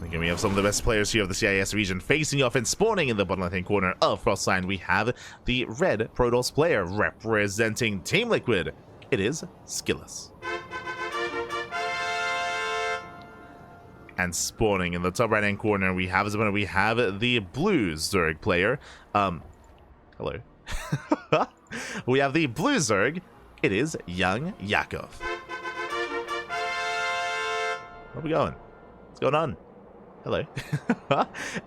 Again, we have some of the best players here of the CIS region facing off and spawning in the bottom left-hand corner of Frostline. We have the red Protoss player representing Team Liquid. It is SKillous. And spawning in the top right-hand corner, we have the blue Zerg player. Hello. We have the blue Zerg. It is YoungYakov. Where are we going? What's going on? Hello.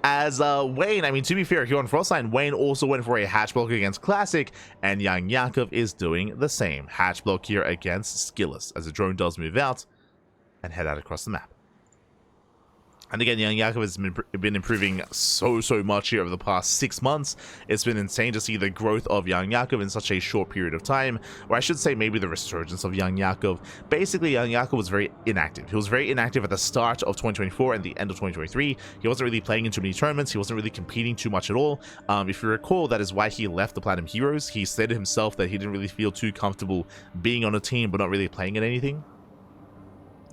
As Wayne, I mean, to be fair, here on Frostline, Wayne also went for a hatch block against Classic, and YoungYakov is doing the same. Hatch block here against SKillous, as the drone does move out and head out across the map. And again, YoungYakov has been improving so much here over the past 6 months. It's been insane to see the growth of YoungYakov in such a short period of time, or I should say maybe the resurgence of YoungYakov. Basically, YoungYakov was very inactive. He was very inactive at the start of 2024 and the end of 2023. He wasn't really playing in too many tournaments. He wasn't really competing too much at all. If you recall, that is why he left the Platinum Heroes. He said to himself that he didn't really feel too comfortable being on a team but not really playing at anything.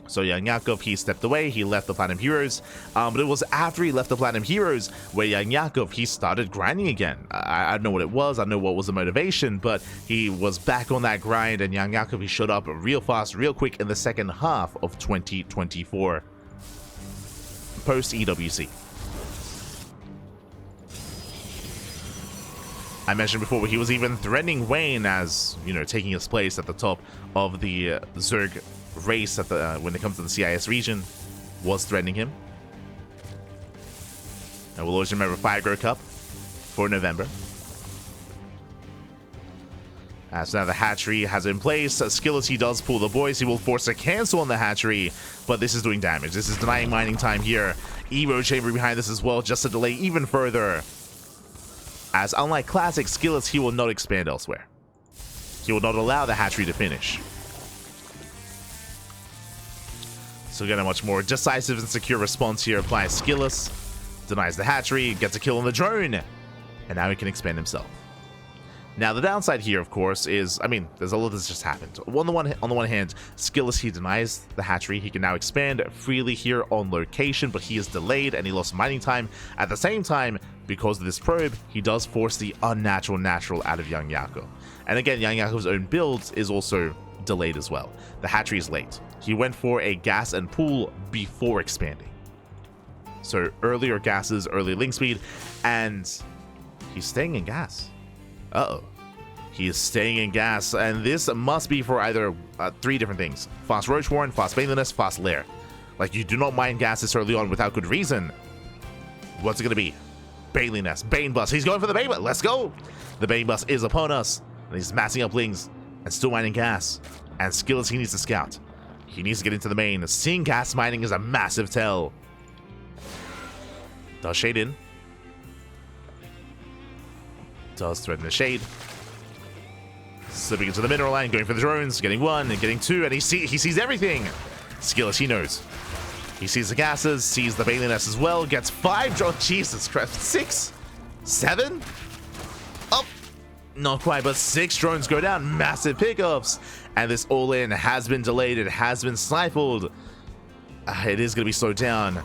So YoungYakov, he stepped away, he left the Platinum Heroes, but it was after he left the Platinum Heroes where YoungYakov, he started grinding again. I don't know what it was, I don't know what was the motivation, but he was back on that grind, and YoungYakov, he showed up real fast, real quick in the second half of 2024, post-EWC. I mentioned before, he was even threatening Wayne as, you know, taking his place at the top of the Zerg race at the when it comes to the CIS region, was threatening him. And we'll always remember Fire Cup for November. So now the hatchery has it in place. SKillous, he does pull the boys. He will force a cancel on the hatchery, but this is doing damage. This is denying mining time here. Evo chamber behind this as well, just to delay even further. As unlike Classic, SKillous, he will not expand elsewhere. He will not allow the hatchery to finish. So again, a much more decisive and secure response here by SKillous. Denies the hatchery, gets a kill on the drone, and now he can expand himself. Now the downside here, of course, is, I mean, there's a lot that's just happened. On the one hand, SKillous, he denies the hatchery. He can now expand freely here on location, but he is delayed and he lost mining time. At the same time, because of this probe, he does force the unnatural natural out of YoungYakov. And again, YoungYakov's own build is also delayed as well. The hatchery is late. He went for a gas and pool before expanding. So earlier gases, early link speed, and he's staying in gas. Uh-oh. He is staying in gas, and this must be for either 3 different things. Fast Roach Warren, fast Baneliness, fast Lair. Like, you do not mine gas this early on without good reason. What's it going to be? Baneliness, Bane Bus. He's going for the Bane Bus. Let's go! The Bane Bus is upon us, and he's massing up Lings and still mining gas. And SKillous, he needs to scout. He needs to get into the main. Seeing gas mining is a massive tell. Does shade in. Does threaten the shade. Slipping into the mineral line, going for the drones, getting 1 and getting 2, and he sees everything. SKillous, he knows. He sees the gases, sees the Baneliness as well, gets 5 drones. Jesus Christ, 6? 7? Up. Not quite, but 6 drones go down. Massive pickups. And this all-in has been delayed. It has been stifled. It is going to be slowed down.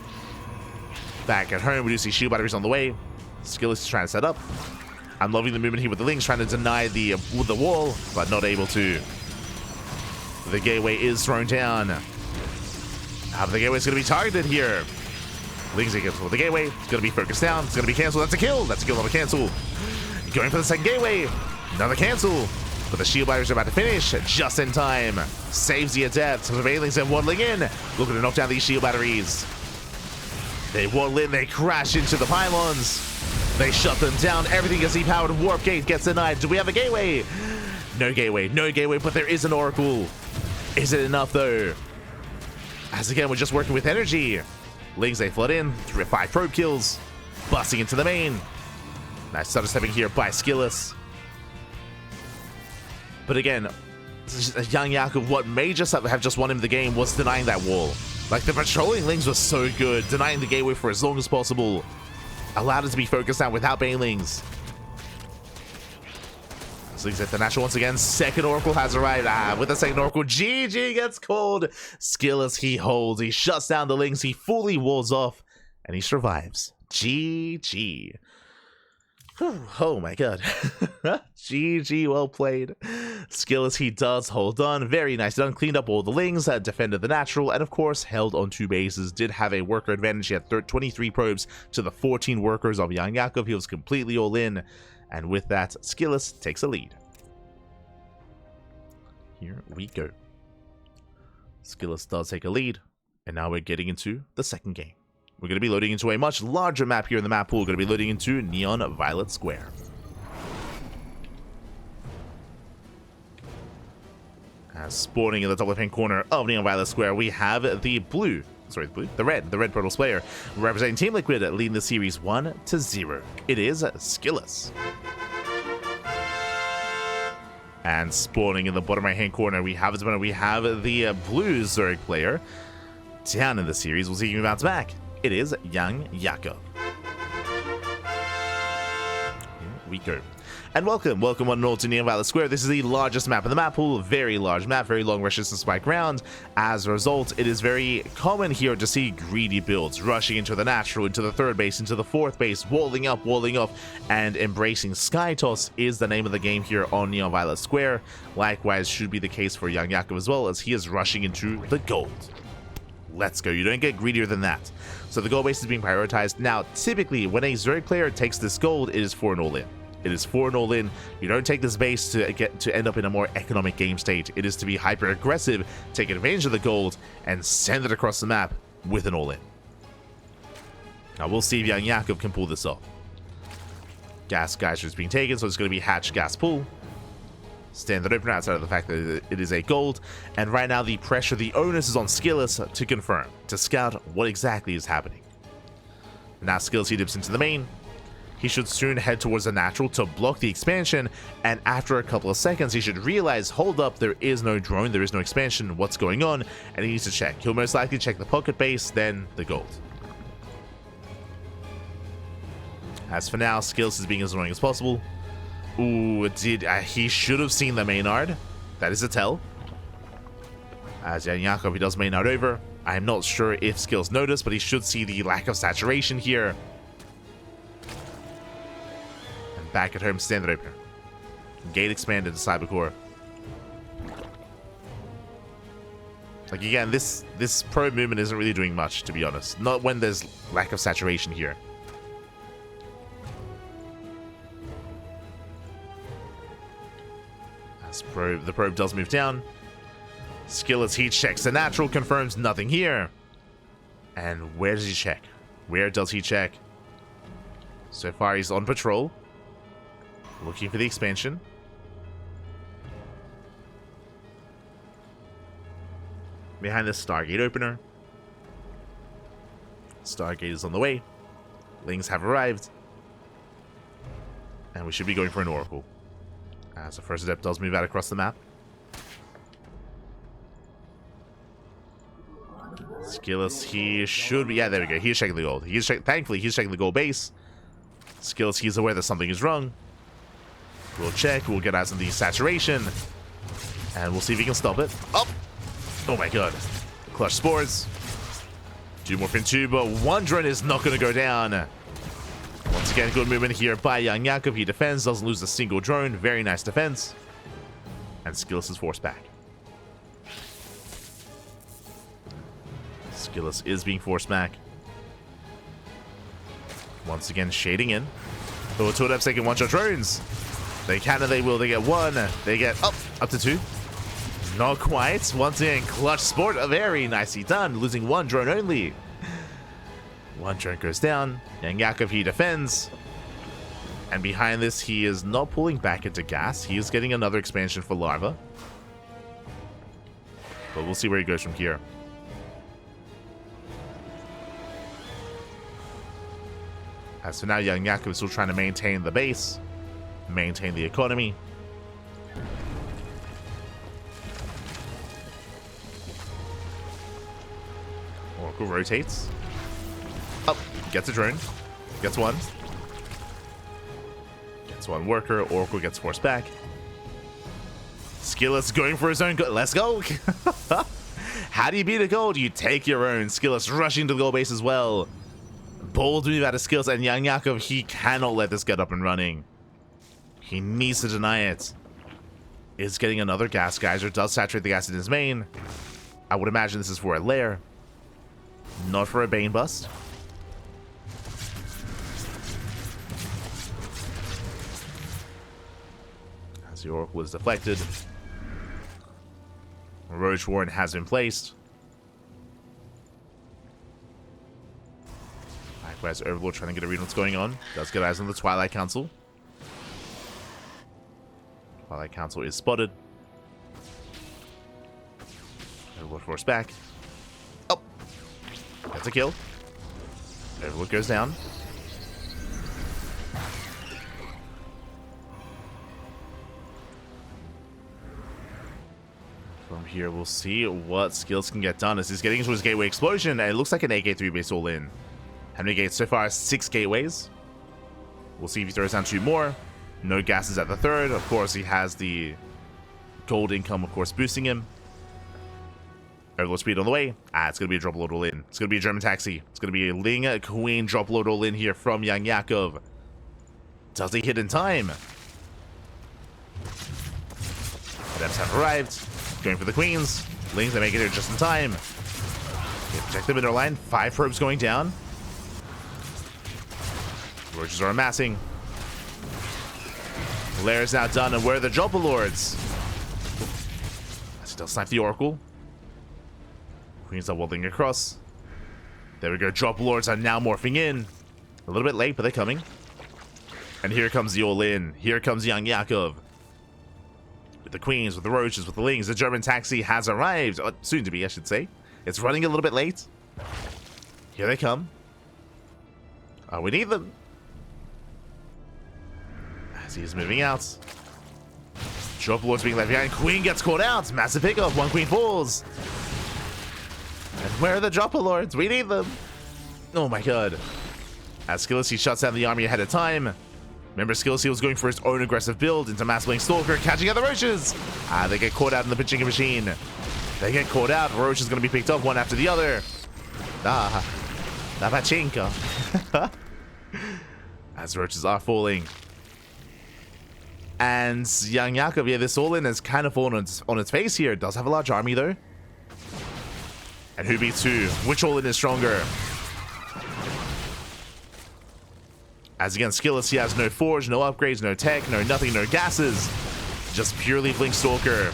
Back at home, we do see shield batteries on the way. SKillous is trying to set up. I'm loving the movement here with the Lings, trying to deny the wall, but not able to. The gateway is thrown down. But the gateway is going to be targeted here. Lings against the gateway. It's going to be focused down. It's going to be canceled. That's a kill. That's a kill, not a cancel. Going for the second gateway. Another cancel. But the shield batteries are about to finish just in time. Saves the adept. The Bailings and waddling in. Looking to knock down these shield batteries. They waddle in. They crash into the pylons. They shut them down. Everything gets depowered. Warp gate gets denied. Do we have a gateway? No gateway. No gateway, but there is an oracle. Is it enough though? As again, we're just working with energy. Lings, they flood in. 5 probe kills. Busting into the main. Nice stutter stepping here by SKillous. But again, YoungYakov, what may just have just won him the game was denying that wall. Like, the patrolling Lings was so good. Denying the gateway for as long as possible. Allowed it to be focused out without Banelings. Lings at the natural once again. Second Oracle has arrived. With the second Oracle, GG gets called. SKillous, he holds. He shuts down the Lings. He fully walls off. and he survives. GG. Whew, oh my god. GG, well played. SKillous, he does hold on. Very nice done. Cleaned up all the lings, defended the natural, and of course held on 2 bases. Did have a worker advantage. He had 23 probes to the 14 workers of YoungYakov. He was completely all in. And with that, SKillous takes a lead. Here we go. SKillous does take a lead. And now we're getting into the second game. We're going to be loading into a much larger map here in the map pool. We're going to be loading into Neon Violet Square. As spawning in the top left-hand corner of Neon Violet Square, we have the red Protoss player, representing Team Liquid, leading the series 1-0. It is SKillous. And spawning in the bottom right-hand corner, we have the blue Zerg player. Down in the series, we'll see you bounce back. It is YoungYakov. Here we go. And welcome one and all to Neon Violet Square. This is the largest map in the map pool. Very large map, very long resistance spike ground. As a result, it is very common here to see greedy builds rushing into the natural, into the 3rd base, into the 4th base, walling up, and embracing Sky Toss is the name of the game here on Neon Violet Square. Likewise, should be the case for YoungYakov as well, as he is rushing into the gold. Let's go. You don't get greedier than that. So the gold base is being prioritized. Now, typically, when a Zerg player takes this gold, it is for an all-in. It is for an all-in. You don't take this base to end up in a more economic game state. It is to be hyper-aggressive, take advantage of the gold, and send it across the map with an all-in. Now, we'll see if YoungYakov can pull this off. Gas geyser is being taken, so it's going to be hatch gas pull. Standard opener outside of the fact that it is a gold, and right now the pressure, the onus is on SKillous to confirm, to scout what exactly is happening. Now SKillous, he dips into the main. He should soon head towards the natural to block the expansion, and after a couple of seconds he should realize, hold up, there is no drone, there is no expansion, what's going on, and he needs to check. He'll most likely check the pocket base, then the gold. As for now, SKillous is being as annoying as possible. Ooh, he should have seen the Maynard. That is a tell. As YoungYakov, he does Maynard over. I'm not sure if SKillous noticed, but he should see the lack of saturation here. And back at home, standard opener. Gate expanded to Cybercore. Like, again, this probe movement isn't really doing much, to be honest. Not when there's lack of saturation here. The probe does move down. SKillous, he checks the natural, confirms nothing here. And where does he check? Where does he check? So far, he's on patrol, looking for the expansion. Behind the Stargate opener. Stargate is on the way. Lings have arrived. And we should be going for an Oracle. As the first adept does move out across the map. SKillous, he should be... Yeah, there we go. He's checking the gold. Thankfully, he's checking the gold base. SKillous, he's aware that something is wrong. We'll check. We'll get eyes on the saturation. And we'll see if he can stop it. Oh my god. Clutch spores. 2 more fin 2, but 1 drone is not going to go down. Once again, good movement here by YoungYakov. He defends, doesn't lose a single drone. Very nice defense. And SKillous is forced back. SKillous is being forced back. Once again, shading in. Oh, 2 adepts taking 1-shot drones. They can and they will. They get 1. They get up to 2. Not quite. Once again, clutch sport. Very nicely done. Losing 1 drone only. 1 drone goes down. YoungYakov, he defends. And behind this, he is not pulling back into gas. He is getting another expansion for larva. But we'll see where he goes from here. As for now, YoungYakov is still trying to maintain the base, maintain the economy. Oracle rotates. Gets a drone. Gets 1. Gets 1 worker. Oracle gets forced back. SKillous going for his own gold. Let's go. How do you beat a gold? You take your own. SKillous rushing to the gold base as well. Bold move out of skills, and YoungYakov, he cannot let this get up and running. He needs to deny it. Is getting another gas geyser, does saturate the gas in his main. I would imagine this is for a lair, not for a Bane bust. As the Oracle is deflected, Roach Warren has been placed. Likewise, Overlord trying to get a read on what's going on. Does get eyes on the Twilight Council. Twilight Council is spotted. Overlord force back. Oh! That's a kill. Overlord goes down. From here, we'll see what skills can get done as he's getting into his gateway explosion, and it looks like an AK3 base all in. How many gates so far? 6 gateways. We'll see if he throws down 2 more. No gases at the 3rd. Of course, he has the gold income, of course, boosting him. Overlord speed on the way. It's going to be a drop load all in. It's going to be a German taxi. It's going to be a Ling Queen drop load all in here from YoungYakov. Does he hit in time? Adepts have arrived. Going for the Queens. Lings, they make it here just in time. Okay, protect the middle line. 5 probes going down. Roaches are amassing. Lair is now done, and where are the Dropper Lords? Still snipe the Oracle. Queens are waddling across. There we go. Dropper Lords are now morphing in. A little bit late, but they're coming. And here comes the all-in. Here comes YoungYakov. With the Queens, with the Roaches, with the Lings. The German taxi has arrived. Soon to be, I should say. It's running a little bit late. Here they come. Oh, we need them. As he is moving out. Dropper Lord's being left behind. Queen gets caught out. Massive pickup. 1 Queen falls. And where are the Dropper Lords? We need them. Oh my god. As SKillous, he shuts down the army ahead of time. Remember, SKillous, he was going for his own aggressive build into Mass Bling Stalker, catching out the Roaches. They get caught out in the pitching machine. They get caught out. Roach is going to be picked up one after the other. The pachinko. As Roaches are falling. And YoungYakov, yeah, this all-in has kind of fallen on its face here. It does have a large army, though. And who beats who? Which all-in is stronger? As against SKillous, he has no forge, no upgrades, no tech, no nothing, no gases. Just purely Blink Stalker.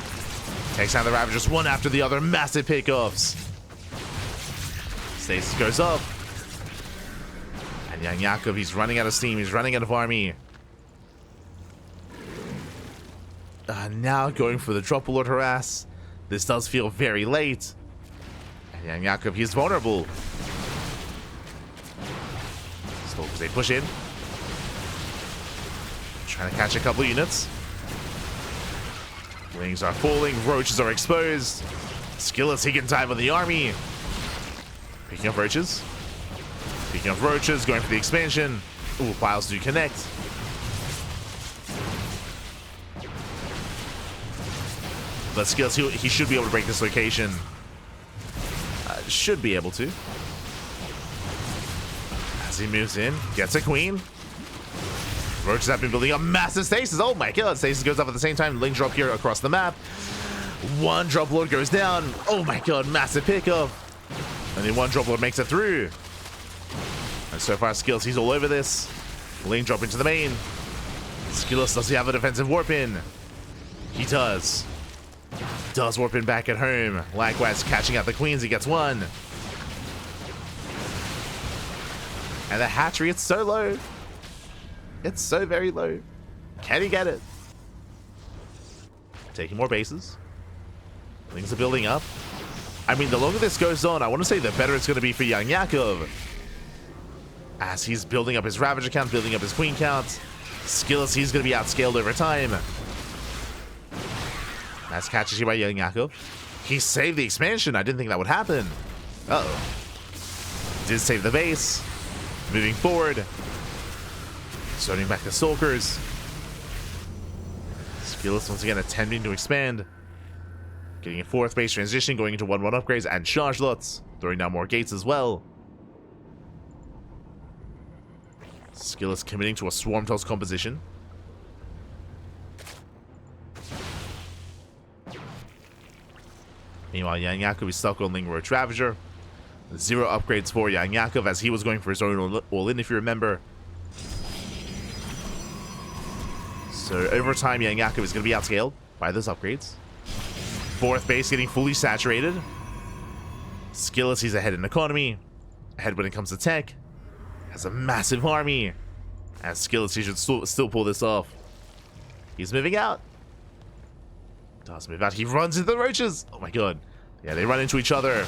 Takes down the Ravagers one after the other. Massive pickoffs. Stasis goes up. And YoungYakov, he's running out of steam. He's running out of army. Now going for the Dropper Lord harass. This does feel very late. And YoungYakov, he's vulnerable. Stalkers, they push in. Trying to catch a couple units. Lings are falling. Roaches are exposed. SKillous, he can dive on the army. Picking up Roaches. Picking up Roaches, going for the expansion. Ooh, piles do connect. But SKillous, he should be able to break this location. Should be able to. As he moves in, gets a Queen. Roaches have been building up massive stasis. Oh my god, stasis goes up at the same time. Ling drop here across the map. 1 Drop Lord goes down. Oh my god, massive pickup. And then 1 Drop Lord makes it through. And so far, SKillous, he's all over this. Ling drop into the main. SKillous, does he have a defensive warp in? He does. Does warp in back at home. Likewise, catching out the Queens, he gets 1. And the hatchery, it's so low. It's so very low. Can he get it? Taking more bases. Things are building up. I mean, the longer this goes on, I want to say the better it's going to be for YoungYakov. As he's building up his Ravager count, building up his Queen count. SKillous, he's going to be outscaled over time. Nice catches here by YoungYakov. He saved the expansion. I didn't think that would happen. Uh-oh. Did save the base. Moving forward. Starting back the Stalkers. SKillous once again attempting to expand. Getting a 4th base transition, going into 1-1 upgrades and charge lots. Throwing down more gates as well. SKillous committing to a Swarm Toss composition. Meanwhile, YoungYakov is stuck on Ling Roach Ravager. 0 upgrades for YoungYakov as he was going for his own all-in, if you remember. So over time, YoungYakov is going to be outscaled by those upgrades. 4th base getting fully saturated. SKillous, he's ahead in economy. Ahead when it comes to tech. Has a massive army. As SKillous, he should still pull this off. He's moving out. Does move out. He runs into the roaches. Oh my god. Yeah, they run into each other.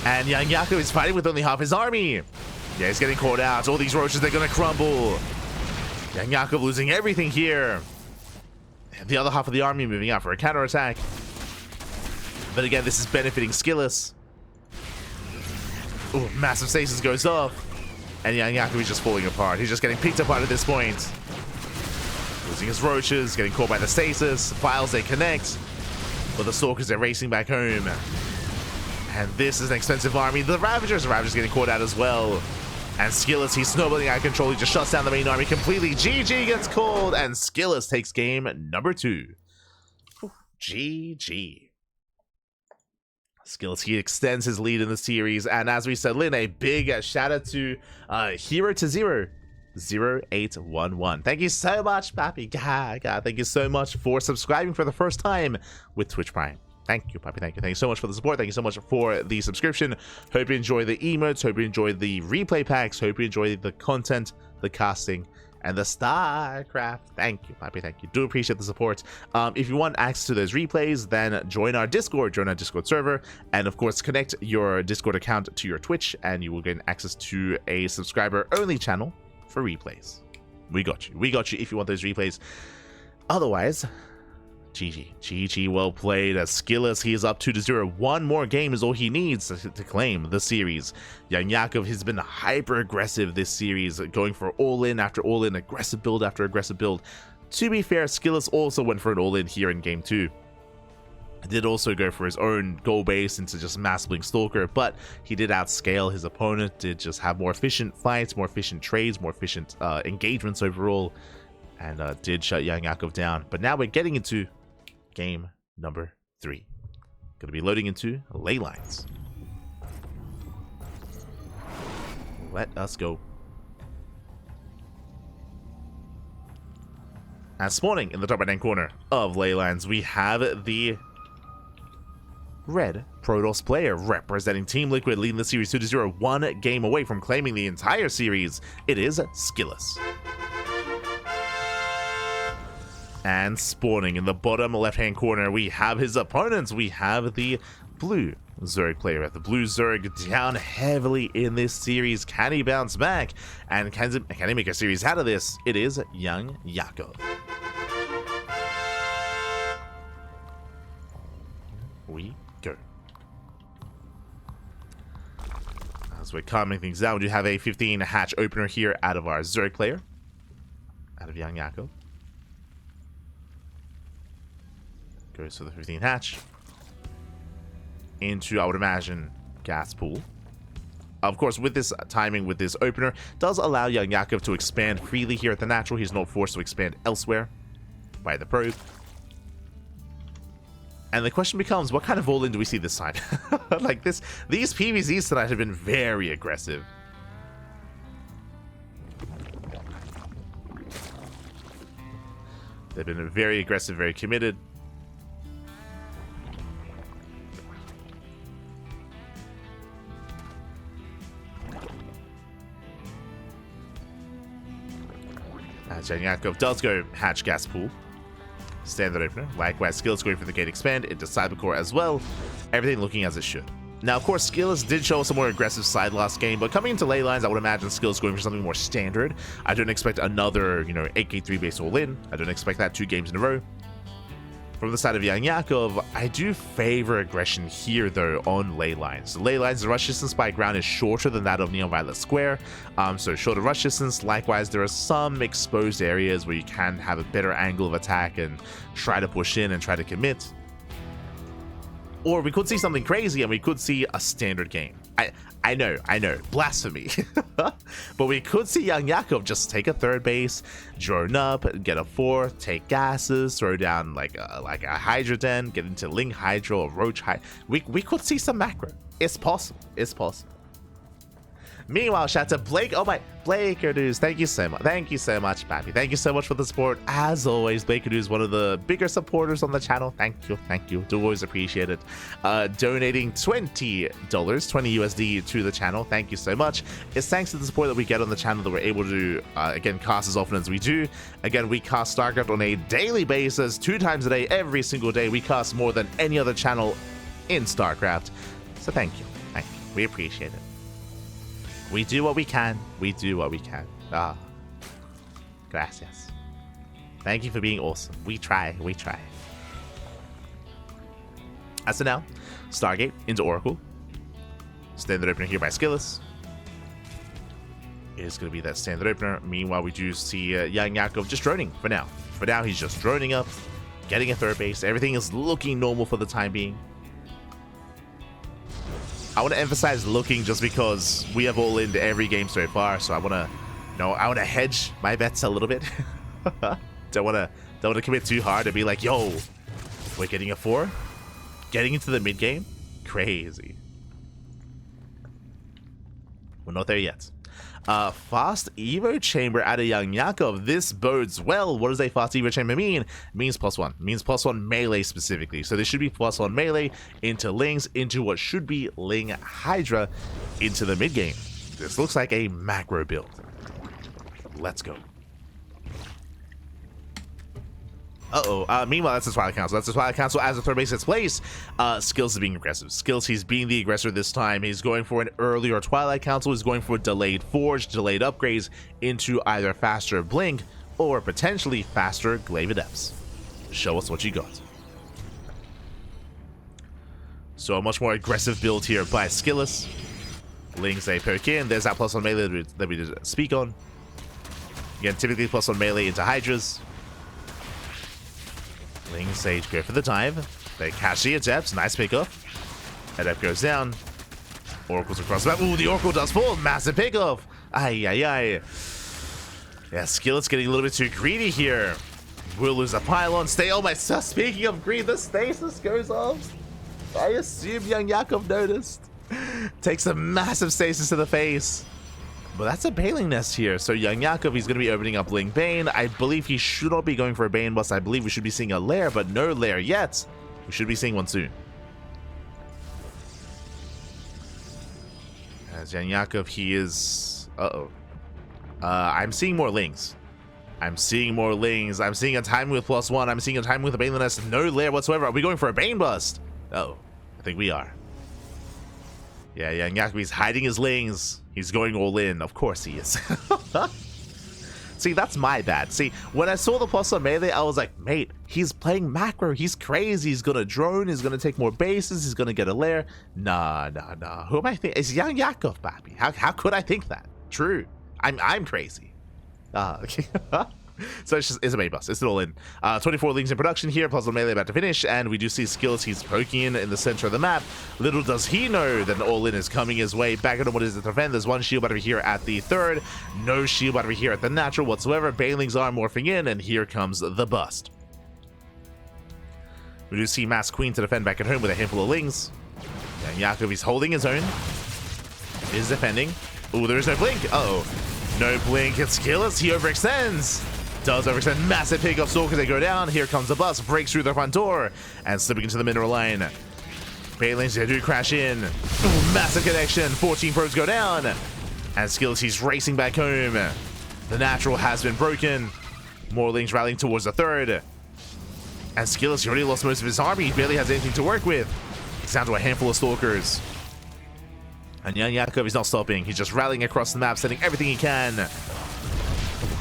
And YoungYakov is fighting with only half his army. Yeah, he's getting caught out. All these roaches, they're gonna crumble. YoungYakov losing everything here. And the other half of the army moving out for a counterattack. But again, this is benefiting SKillous. Oh, massive stasis goes off. And YoungYakov is just falling apart. He's just getting picked apart at this point. Losing his roaches, getting caught by the stasis. Files, they connect. But the Stalkers, they're racing back home. And this is an expensive army. The Ravagers getting caught out as well. And SKillous, he's snowballing out of control. He just shuts down the main army completely. GG gets called. And SKillous takes game number 2. GG. SKillous, he extends his lead in the series. And as we said, Lynn, a big shout out to Hero to Zero. 0811. Thank you so much, Pappy. God, thank you so much for subscribing for the first time with Twitch Prime. Thank you, Pappy. Thank you. Thank you so much for the support. Thank you so much for the subscription. Hope you enjoy the emotes. Hope you enjoy the replay packs. Hope you enjoy the content, the casting, and the StarCraft. Thank you, Pappy. Thank you. Do appreciate the support. If you want access to those replays, then join our Discord server, and of course, connect your Discord account to your Twitch, and you will gain access to a subscriber-only channel for replays. We got you. We got you if you want those replays. Otherwise, GG, well played. As SKillous, he is up 2-0. One more game is all he needs to claim the series. YoungYakov has been hyper aggressive this series, going for all-in after all-in, aggressive build after aggressive build. To be fair, SKillous also went for an all-in here in game 2. Did also go for his own goal base into just massively Stalker, but he did outscale his opponent, did just have more efficient fights, more efficient trades, more efficient engagements overall, and did shut YoungYakov down. But now we're getting into game number 3. Going to be loading into ley lines. Let us go. As spawning in the top right-hand corner of ley lines, we have the red Protoss player representing Team Liquid, leading the series 2-0, one game away from claiming the entire series. It is SKillous. And spawning in the bottom left-hand corner, we have his opponents. We have the blue Zerg player. The blue Zerg down heavily in this series. Can he bounce back? And can he make a series out of this? It is YoungYakov. We go. As we're calming things down, we do have a 15 hatch opener here out of our Zerg player. Out of YoungYakov. Goes for the 15 hatch. Into, I would imagine, gas pool. Of course, with this timing, with this opener, does allow YoungYakov to expand freely here at the natural. He's not forced to expand elsewhere by the probe. And the question becomes, what kind of all-in do we see this time? Like this, these PvZs tonight have been very aggressive. They've been very aggressive, very committed. YoungYakov does go hatch gas pool. Standard opener. Likewise, SKillous going for the gate expand into Cybercore as well. Everything looking as it should. Now, of course, SKillous did show us a more aggressive side last game, but coming into ley lines, I would imagine SKillous going for something more standard. I don't expect another, 8k3 base all-in. I don't expect that 2 games in a row. From the side of YoungYakov, I do favor aggression here, though, on ley lines. The ley lines, the rush distance by ground is shorter than that of Neon Violet Square, so shorter rush distance. Likewise, there are some exposed areas where you can have a better angle of attack and try to push in and try to commit. Or we could see something crazy and we could see a standard game. I know, blasphemy. But we could see YoungYakov just take a third base, drone up, get a fourth, take gases, throw down like a Hydra Den, get into Ling Hydra or Roach Hydra. We could see some macro. It's possible. It's possible. Meanwhile, shout out to Blake. Oh my, Blakerdoos. Thank you so much. Thank you so much, Pappy. Thank you so much for the support. As always, Blakerdoos, one of the bigger supporters on the channel. Thank you. Do always appreciate it. Donating $20, 20 USD to the channel. Thank you so much. It's thanks to the support that we get on the channel that we're able to, again, cast as often as we do. Again, we cast StarCraft on a daily basis, 2 times a day, every single day. We cast more than any other channel in StarCraft. So thank you. We appreciate it. We do what we can. Gracias. Thank you for being awesome. We try. As of now, Stargate into Oracle. Standard opener here by SKillous. It is going to be that standard opener. Meanwhile, we do see YoungYakov just droning for now. For now, he's just droning up, getting a third base. Everything is looking normal for the time being. I want to emphasize looking just because we have all in every game so far, so I want to hedge my bets a little bit. don't want to commit too hard and be like, yo, we're getting a 4, getting into the mid game, crazy. We're not there yet. Fast Evo Chamber out of YoungYakov. This bodes well. What does a fast Evo Chamber mean? It means +1. It means +1 melee specifically. So this should be +1 melee into Lings, into what should be Ling Hydra, into the mid game. This looks like a macro build. Let's go. Meanwhile, that's the Twilight Council. That's the Twilight Council as the third base gets placed. Skillous is being aggressive. Skillous, he's being the aggressor this time. He's going for an earlier Twilight Council. He's going for delayed Forge, delayed upgrades into either faster Blink or potentially faster Glaive Adepts. Show us what you got. So a much more aggressive build here by Skillous. Lings, they poke in. There's that +1 melee that we did speak on. Again, typically +1 melee into Hydras. Ling Sage go for the dive. They catch the Adepts. Nice pickup. Adept goes down. Oracle's across the map. Ooh, the Oracle does fall. Massive pickup. Ay. Yeah, Skillous getting a little bit too greedy here. We'll lose a pylon. Stay. Oh my, speaking of greed, the stasis goes off. I assume YoungYakov noticed. Takes a massive stasis to the face. But that's a Baneling Nest here. So YoungYakov, he's going to be opening up Ling Bane. I believe he should not be going for a Bane bust. I believe we should be seeing a lair, but no lair yet. We should be seeing one soon. As YoungYakov, he is... I'm seeing more Lings. I'm seeing a time with +1. I'm seeing a time with a Baneling Nest. No lair whatsoever. Are we going for a Bane bust? I think we are. Yeah, YoungYakov, he's hiding his Lings. He's going all in. Of course he is. See, that's my bad. See, when I saw the +1 melee, I was like, mate, he's playing macro. He's crazy. He's gonna drone. He's gonna take more bases. He's gonna get a lair. Nah. Who am I thinking? It's YoungYakov, Pappy. How could I think that? True. I'm crazy. Okay. So it's a main bus. It's all in. 24 Lings in production here, +1 melee about to finish, and we do see Skillous. He's poking in the center of the map. Little does he know that an all-in is coming his way. Back into what is the defend. There's one shield battery here at the third. No shield battery here at the natural whatsoever. Banelings are morphing in, and here comes the bust. We do see Mass Queen to defend back at home with a handful of Lings. YoungYakov, he's holding his own. Is defending. Ooh, there is no blink. No blink. It's Skillous. He overextends. Does overextend. Massive pick of Stalkers. They go down. Here comes the bus. Breaks through the front door and slipping into the mineral line. Banelings, they do crash in. Ooh, massive connection. 14 probes go down. And Skillous, he's racing back home. The natural has been broken. More Lings rallying towards the third. And Skillous, he already lost most of his army. He barely has anything to work with. He's down to a handful of Stalkers. And YoungYakov, he's not stopping. He's just rallying across the map, sending everything he can.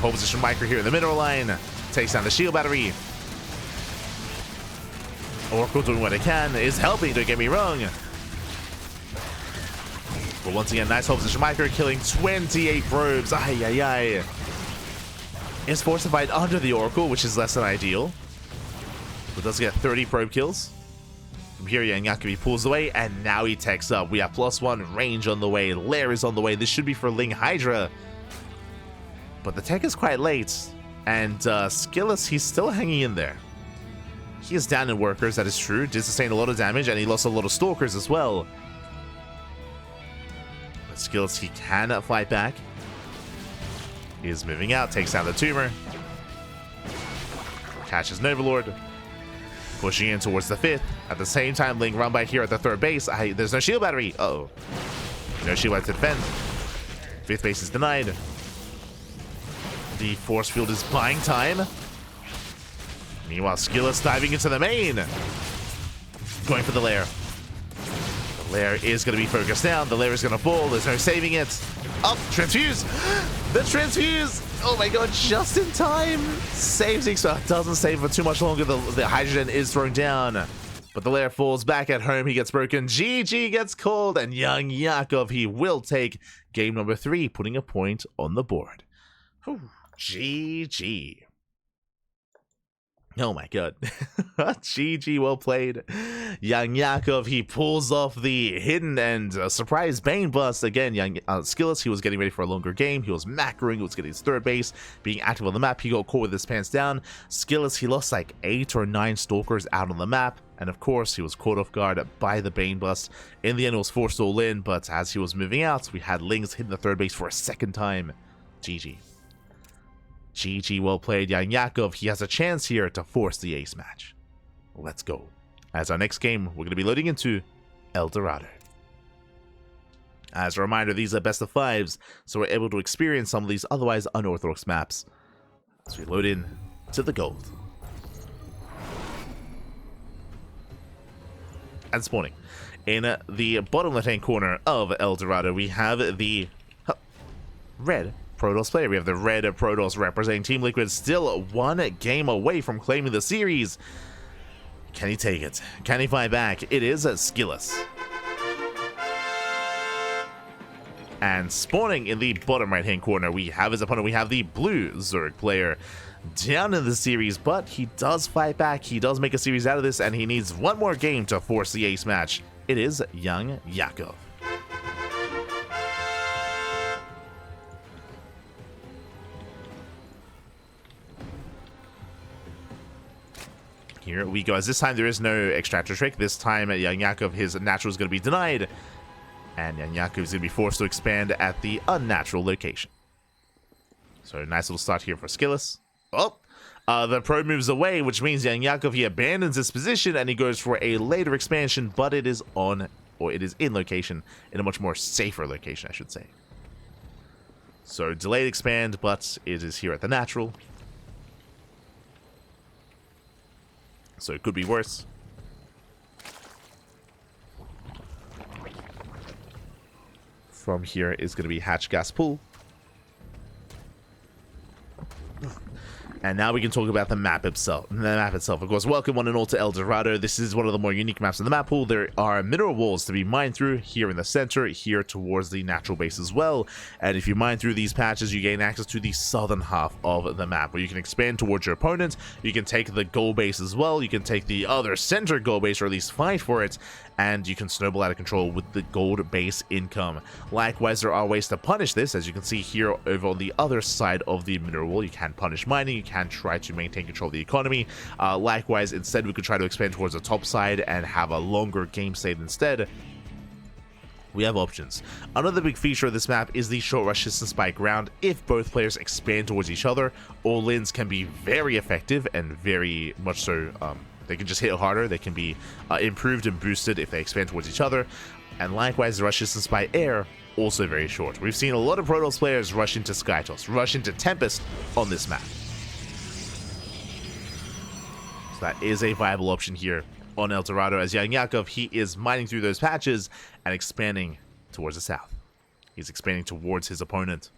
Pole position micro here in the mineral line. Takes down the shield battery. Oracle doing what it can. Is helping, don't get me wrong. But once again, nice pole position micro, killing 28 probes. Ay. Is fortified under the Oracle, which is less than ideal. But does get 30 probe kills. From here, YoungYakov, he pulls away, and now he techs up. We have +1 range on the way. Lair is on the way. This should be for Ling Hydra. But the tech is quite late. And SKillous, he's still hanging in there. He is down in workers, that is true. Did sustain a lot of damage, and he lost a lot of stalkers as well. But SKillous, he can fight back. He is moving out, takes down the tumor. Catches an Overlord. Pushing in towards the 5th. At the same time, Ling run by here at the 3rd base. There's no shield battery. Uh-oh. No shield battery to defend. 5th base is denied. The force field is buying time. Meanwhile, SKillous diving into the main. Going for the lair. The lair is going to be focused down. The lair is going to fall. There's no saving it. Up, transfuse. The transfuse. Oh my god, just in time. Saves Xbox. Doesn't save for too much longer. The hydrogen is thrown down. But the lair falls back at home. He gets broken. GG gets called. And YoungYakov, he will take game number 3, putting a point on the board. Whew. GG. Oh my god. GG, well played. YoungYakov, he pulls off the hidden and surprise Bane bust. Again, SKillous, he was getting ready for a longer game. He was macroing, he was getting his 3rd base, being active on the map. He got caught with his pants down. SKillous, he lost like 8 or 9 stalkers out on the map. And of course, he was caught off guard by the Bane bust. In the end, it was forced all in, but as he was moving out, we had Lings hitting the 3rd base for a 2nd time. GG. GG, well played. YoungYakov, he has a chance here to force the ace match. Let's go. As our next game, we're going to be loading into El Dorado. As a reminder, these are best of 5s, so we're able to experience some of these otherwise unorthodox maps. As we load in to the gold. And spawning. In the bottom left-hand corner of El Dorado, we have the red Protoss player. We have the red Protoss representing Team Liquid, still 1 game away from claiming the series. Can he take it? Can he fight back? It is SKillous. And spawning in the bottom right-hand corner, we have his opponent. We have the blue Zerg player down in the series, but he does fight back. He does make a series out of this, and he needs 1 more game to force the ace match. It is YoungYakov. Here we go. As this time there is no extractor trick. This time YoungYakov, his natural is going to be denied. And YoungYakov is going to be forced to expand at the unnatural location. So nice little start here for SKillous. Oh, the pro moves away, which means YoungYakov, he abandons his position and he goes for a later expansion, but it is on, or it is in location, in a much more safer location, I should say. So delayed expand, but it is here at the natural. So it could be worse. From here is going to be hatch gas pool. And now we can talk about the map itself. Of course, welcome one and all to El Dorado. This is one of the more unique maps in the map pool. There are mineral walls to be mined through here in the center, here towards the natural base as well. And if you mine through these patches, you gain access to the southern half of the map, where you can expand towards your opponent. You can take the gold base as well. You can take the other center gold base, or at least fight for it. And you can snowball out of control with the gold base income. Likewise, there are ways to punish this. As you can see here over on the other side of the mineral wall, you can punish mining, you can try to maintain control of the economy. Likewise, instead we could try to expand towards the top side and have a longer game save instead. We have options. Another big feature of this map is the short rush distance by ground. If both players expand towards each other, all-ins can be very effective and very much so they can just hit harder. They can be improved and boosted if they expand towards each other. And likewise, the rush distance by air, also very short. We've seen a lot of Protoss players rush into Skytoss, rush into Tempest on this map. So that is a viable option here on El Dorado, as YoungYakov, he is mining through those patches and expanding towards the south. He's expanding towards his opponent.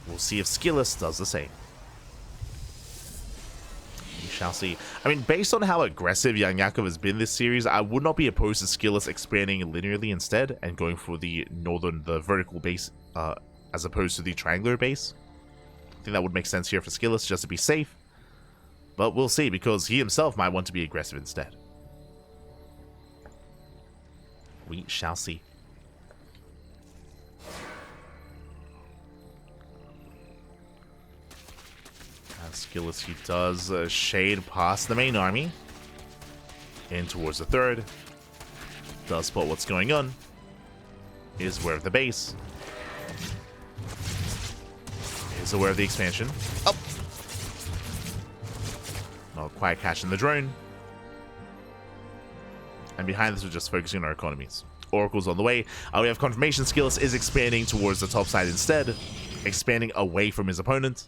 We'll see if SKillous does the same. Shall see. I mean, based on how aggressive YoungYakov has been this series, I would not be opposed to SKillous expanding linearly instead and going for the vertical base as opposed to the triangular base. I think that would make sense here for SKillous, just to be safe. But we'll see, because he himself might want to be aggressive instead. We shall see. SKillous, he does shade past the main army in towards the third. Does spot what's going on. Is aware of the base. Is aware of the expansion. Up. Not quite catching the drone. And behind this, we're just focusing on our economies. Oracle's on the way. We have confirmation. SKillous is expanding towards the top side instead, expanding away from his opponent.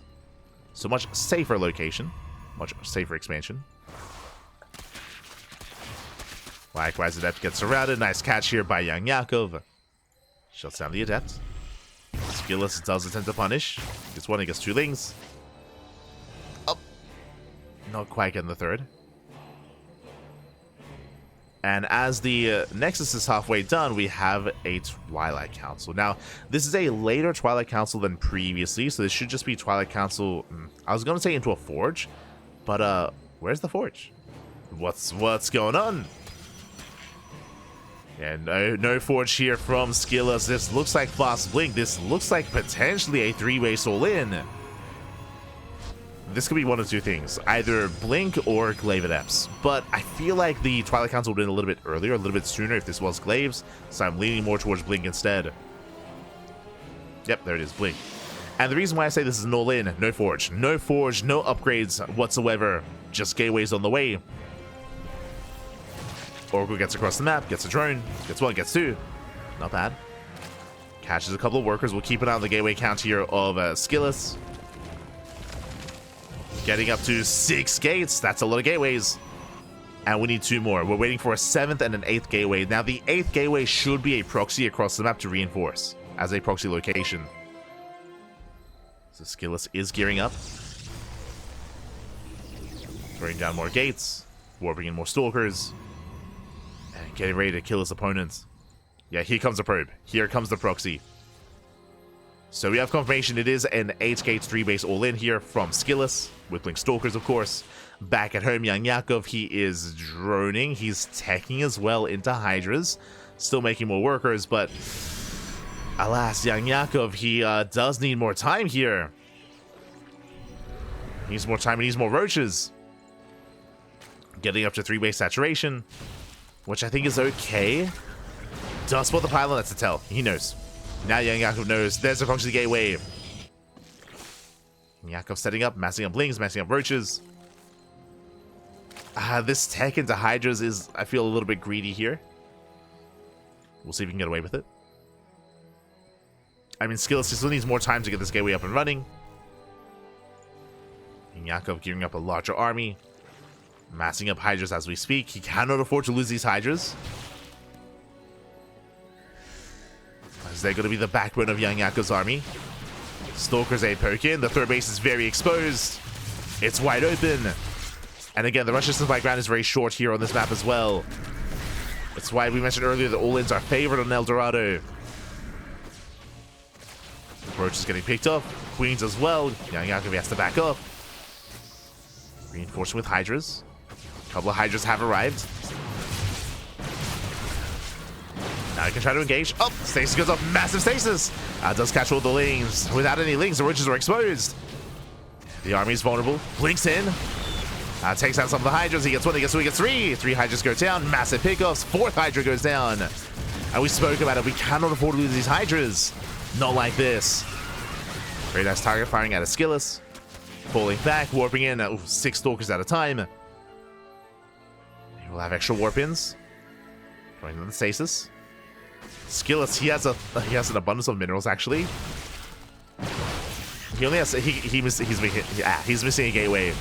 So much safer location, much safer expansion. Likewise, Adept gets surrounded. Nice catch here by YoungYakov. Shuts down the Adept. SKillous does attempt to punish. Gets one, he gets two lings. Up. Not quite getting the third. And as the Nexus is halfway done, we have a Twilight Council. Now, this is a later Twilight Council than previously, so this should just be Twilight Council. I was going to say into a Forge, but where's the Forge? What's going on? And no Forge here from SKillous. This looks like Fast Blink. This looks like potentially a 3-base all-in. This could be one of two things, either Blink or Glaive Adepts. But I feel like the Twilight Council would have been a little bit earlier, a little bit sooner if this was Glaives, so I'm leaning more towards Blink instead. Yep, there it is, Blink. And the reason why I say this is an all-in, no Forge, no upgrades whatsoever, just gateways on the way. Oracle gets across the map, gets a drone, gets one, gets two. Not bad. Catches a couple of workers. We'll keep an eye on the gateway count here of SKillous. Getting up to 6 gates. That's a lot of gateways. And we need 2 more. We're waiting for a 7th and an 8th gateway. Now, the 8th gateway should be a proxy across the map to reinforce as a proxy location. So SKillous is gearing up. Throwing down more gates. Warping in more stalkers. And getting ready to kill his opponents. Yeah, here comes the probe. Here comes the proxy. So we have confirmation it is an 8-gate 3-base all-in here from SKillous, with Blink Stalkers, of course. Back at home, YoungYakov, he is droning. He's teching as well into Hydras. Still making more workers, but alas, YoungYakov, he does need more time here. He needs more time, he needs more roaches. Getting up to 3-base saturation, which I think is okay. Does spot the pylon, that's a tell. He knows. Now YoungYakov knows there's a function gateway. Yakov setting up, massing up lings, massing up roaches. This tech into Hydras is, I feel, a little bit greedy here. We'll see if we can get away with it. I mean, SKillous still needs more time to get this gateway up and running. Yakov gearing up a larger army. Massing up Hydras as we speak. He cannot afford to lose these Hydras. As they're going to be the backbone of YoungYakov's army. Stalkers a poke in. The third base is very exposed. It's wide open. And again, the rush distance by ground is very short here on this map as well. That's why we mentioned earlier that all-ins are favored on El Dorado. Roach is getting picked up. Queens as well. YoungYakov has to back up. Reinforcing with Hydras. A couple of Hydras have arrived. Now he can try to engage. Oh, stasis goes up. Massive stasis. Does catch all the lings. Without any lings, the roaches are exposed. The army is vulnerable. Blinks in. Takes out some of the Hydras. He gets one, he gets two, he gets three. 3 Hydras go down. Massive pickoffs. 4th Hydra goes down. And we spoke about it. We cannot afford to lose these Hydras. Not like this. Very nice target firing out of SKillous. Falling back, warping in. 6 Stalkers at a time. We'll have extra warp-ins. Going to the stasis. SKillous, he has an abundance of minerals actually. He only has he's missing a gateway.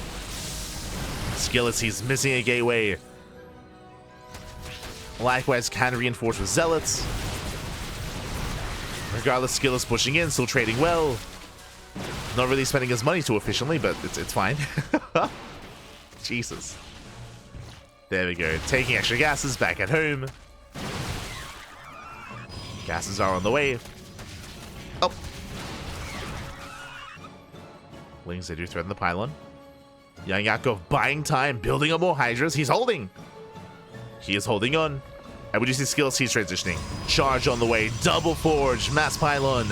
SKillous, he's missing a gateway. Likewise, can reinforce with zealots. Regardless, SKillous pushing in, still trading well. Not really spending his money too efficiently, but it's fine. Jesus. There we go. Taking extra gases back at home. Gases are on the way. Oh. Lings, they do threaten the pylon. YoungYakov buying time, building up more Hydras. He's holding. He is holding on. And would you see skills? He's transitioning. Charge on the way. Double forge. Mass pylon.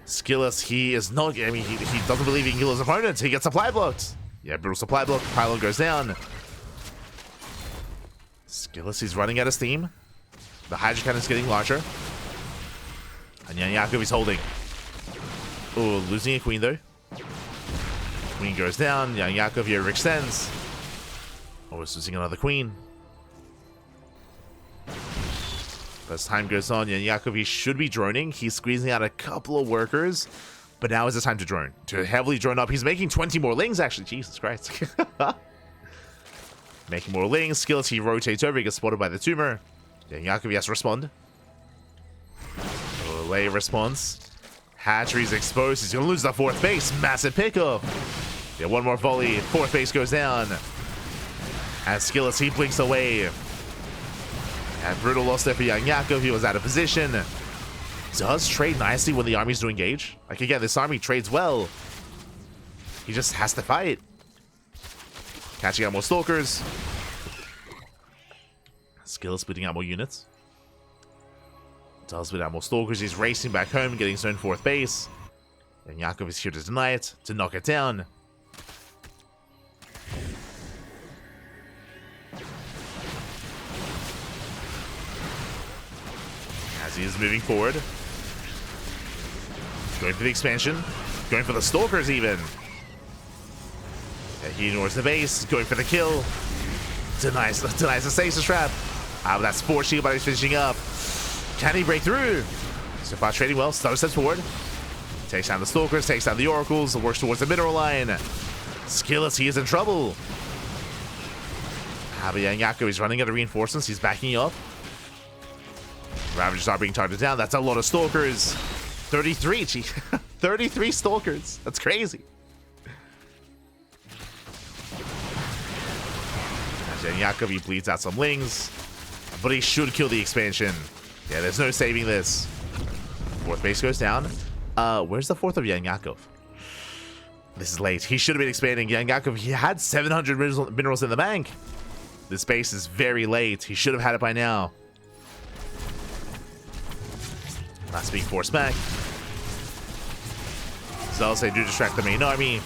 SKillous, he is not. I mean, he doesn't believe he can kill his opponent. He gets supply blocked. Yeah, brutal supply block. Pylon goes down. SKillous, he's running out of steam. The Hydra Cannon's getting larger. And YoungYakov is holding. Oh, losing a queen though. Queen goes down. YoungYakov here extends. Oh, it's losing another queen. As time goes on, YoungYakov, he should be droning. He's squeezing out a couple of workers, but now is the time to drone. To heavily drone up. He's making 20 more lings, actually. Jesus Christ. Making more lings. SKillous, he rotates over. He gets spotted by the tumor. YoungYakov, he has to respond. Lay response. Hatchery's exposed. He's going to lose the fourth base. Massive pickup. Yeah, one more volley. Fourth base goes down. As SKillous, he blinks away. And brutal loss there for YoungYakov. He was out of position. Does trade nicely when the armies do engage. Like, again, this army trades well. He just has to fight. Catching out more stalkers. SKillous spitting out more units. Does spit out more stalkers. He's racing back home, getting his own fourth base. YoungYakov is here to deny it, to knock it down. As he is moving forward. Going for the expansion. Going for the stalkers even. And he ignores the base. Going for the kill. Denies the stasis trap. But that spore shield, but he's finishing up. Can he break through? So far trading well. Stutter steps forward. Takes down the stalkers. Takes down the oracles. Works towards the mineral line. SKillous, he is in trouble. But YoungYakov is running out of reinforcements. He's backing up. Ravagers are being targeted down. That's a lot of stalkers. 33. 33 stalkers. That's crazy. YoungYakov, he bleeds out some lings. But he should kill the expansion. Yeah, there's no saving this. Fourth base goes down. Where's the fourth of YoungYakov? This is late. He should have been expanding. YoungYakov, he had 700 minerals in the bank. This base is very late. He should have had it by now. That's being forced back. Zealots, they do distract the main army.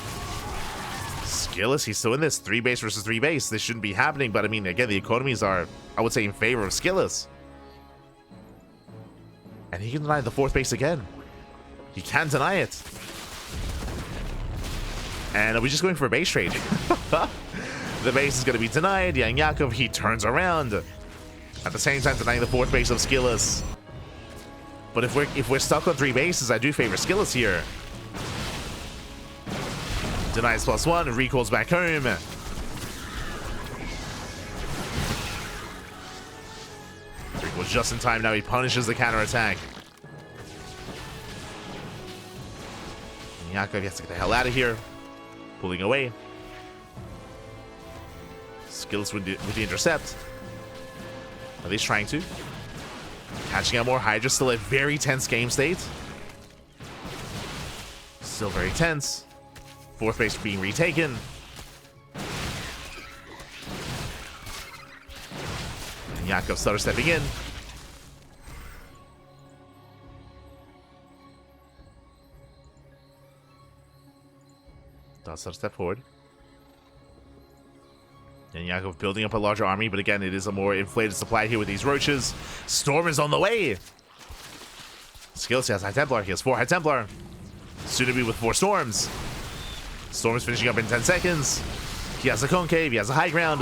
SKillous, he's still in this. 3 base versus 3 base. This shouldn't be happening, but I mean, again, the economies are, I would say, in favor of SKillous. And he can deny the fourth base again. He can deny it. And are we just going for a base trade? The base is going to be denied. YoungYakov, he turns around. At the same time, denying the fourth base of SKillous. But if we're stuck on 3 bases, I do favor SKillous here. Denies +1, recalls back home. Recalls just in time. Now he punishes the counterattack. YoungYakov has to get the hell out of here. Pulling away. SKillous with the intercept. At least trying to. Catching out more Hydra. Still a very tense game state. Still very tense. Fourth base being retaken. YoungYakov stutter stepping in. Does stutter step forward. YoungYakov building up a larger army, but again, it is a more inflated supply here with these roaches. Storm is on the way. SKillous has High Templar. He has 4 High Templar. Soon to be with 4 Storms. Storm is finishing up in 10 seconds. He has a concave. He has a high ground.